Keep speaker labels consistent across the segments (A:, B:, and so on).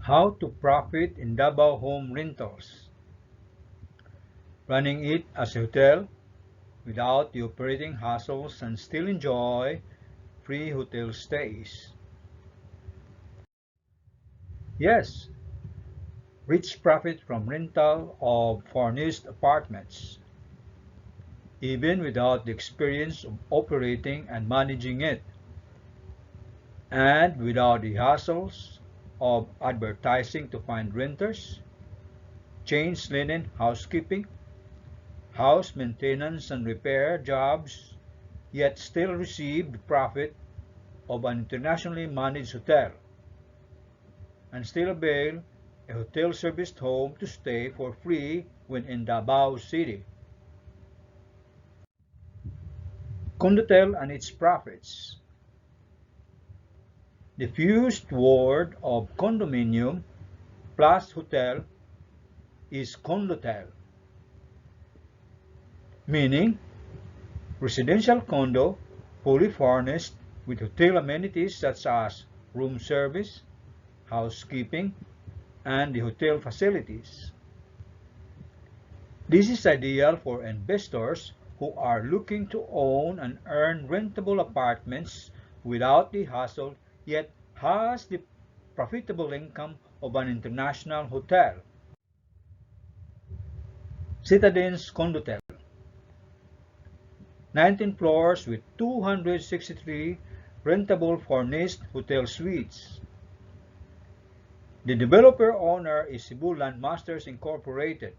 A: How to profit in Davao home rentals. Running it as a hotel without the operating hassles and still enjoy free hotel stays. Yes, rich profit from rental of furnished apartments, even without the experience of operating and managing it, and without the hassles of advertising to find renters, change linen housekeeping, house maintenance and repair jobs, yet still receive the profit of an internationally managed hotel, and still avail a hotel serviced home to stay for free when in Davao City. Condotel and its profits. The fused word of condominium plus hotel is condotel, meaning residential condo fully furnished with hotel amenities such as room service, housekeeping, and the hotel facilities. This is ideal for investors who are looking to own and earn rentable apartments without the hassle, yet has the profitable income of an international hotel. Citadines Condotel, 19 floors with 263 rentable furnished hotel suites. The developer owner is Cebu Landmasters Inc,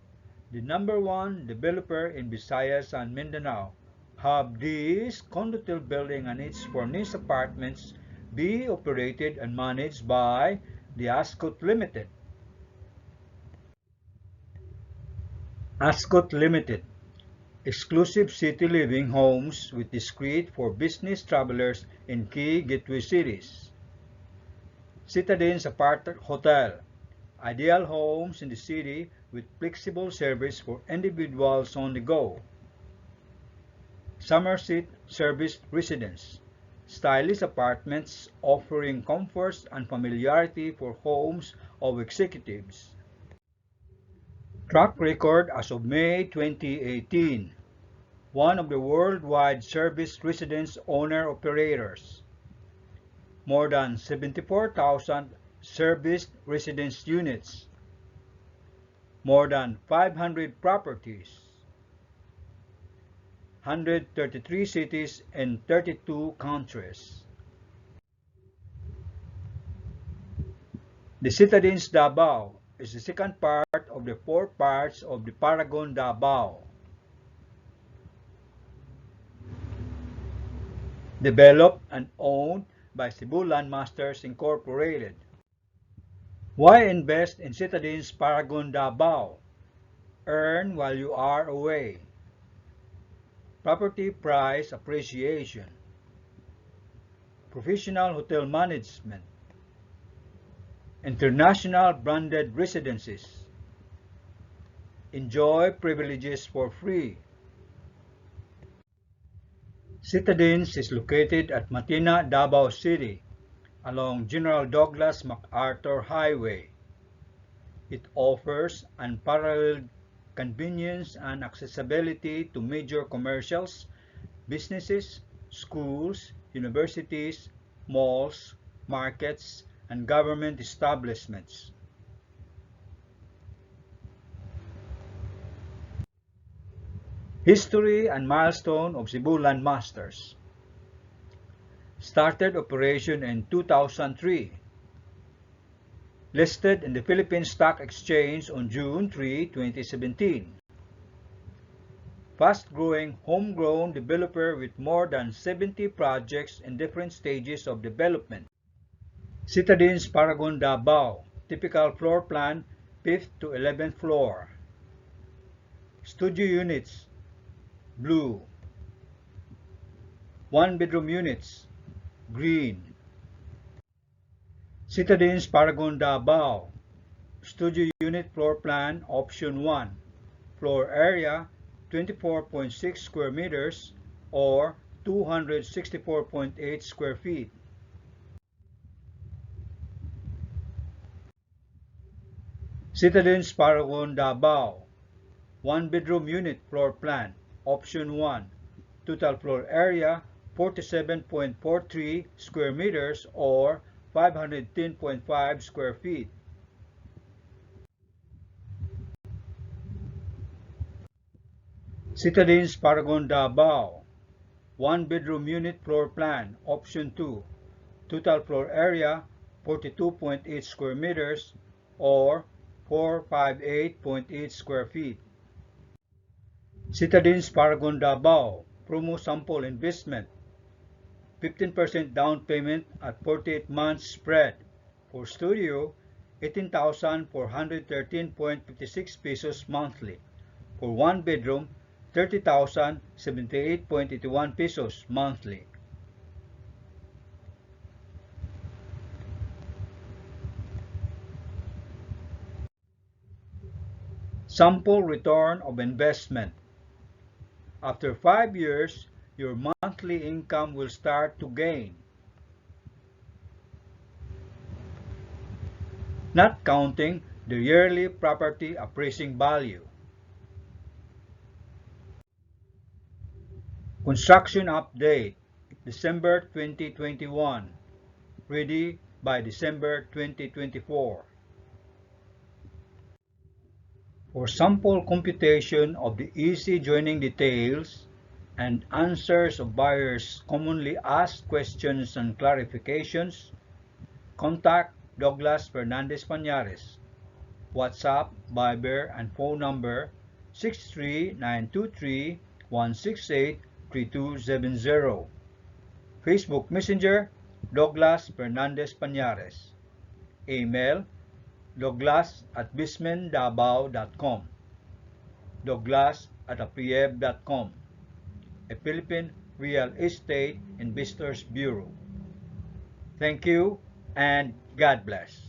A: the #1 developer in Visayas and Mindanao. Have this condotel building and its furnished apartments be operated and managed by the Ascot Limited. Ascot Limited, exclusive city living homes with discreet for business travelers in key gateway cities. Citadines Apart Hotel, ideal homes in the city with flexible service for individuals on the go. Somerset Serviced Residence, stylish apartments offering comforts and familiarity for homes of executives. Track record as of May 2018. One of the worldwide serviced residence owner-operators. More than 74,000 serviced residence units. More than 500 properties. 133 cities and 32 countries. The Citadines Davao is the second part of the 4 parts of the Paragon Davao. Developed and owned by Cebu Landmasters Inc. Why invest in Citadines Paragon Davao? Earn while you are away. Property price appreciation. Professional hotel management. International branded residences. Enjoy privileges for free. Citadines is located at Matina, Davao City, along General Douglas MacArthur Highway. It offers unparalleled convenience and accessibility to major commercials, businesses, schools, universities, malls, markets, and government establishments. History and milestone of Cebu Landmasters. Started operation in 2003. Listed in the Philippine Stock Exchange on June 3, 2017. Fast-growing homegrown developer with more than 70 projects in different stages of development. Citadines Paragon Davao, typical floor plan, 5th to 11th floor. Studio units, blue. 1-bedroom units, green. Citadines Paragon Davao, studio unit floor plan option 1, floor area 24.6 square meters or 264.8 square feet. Citadines Paragon Davao, 1-bedroom unit floor plan, option 1, total floor area 47.43 square meters or 510.5 square feet. Citadines Paragon Davao, 1-bedroom unit floor plan, option 2, total floor area 42.8 square meters or 458.8 square feet. Citadines Paragon Davao, promo sample investment, 15% down payment at 48 months spread. For studio, 18,413.56 pesos monthly. For 1 bedroom, 30,078.81 pesos monthly. Sample return of investment. After 5 years, your monthly income will start to gain, not counting the yearly property appraising value. Construction update, December 2021, ready by December 2024. For sample computation of the easy joining details and answers of buyers' commonly asked questions and clarifications, contact Douglas Fernandez Pañares. WhatsApp, Viber, and phone number 63923-168-3270. Facebook Messenger, Douglas Fernandez Pañares. Email, douglas@bismendabao.com. douglas@apiev.com. A Philippine Real Estate Investors Bureau. Thank you and God bless.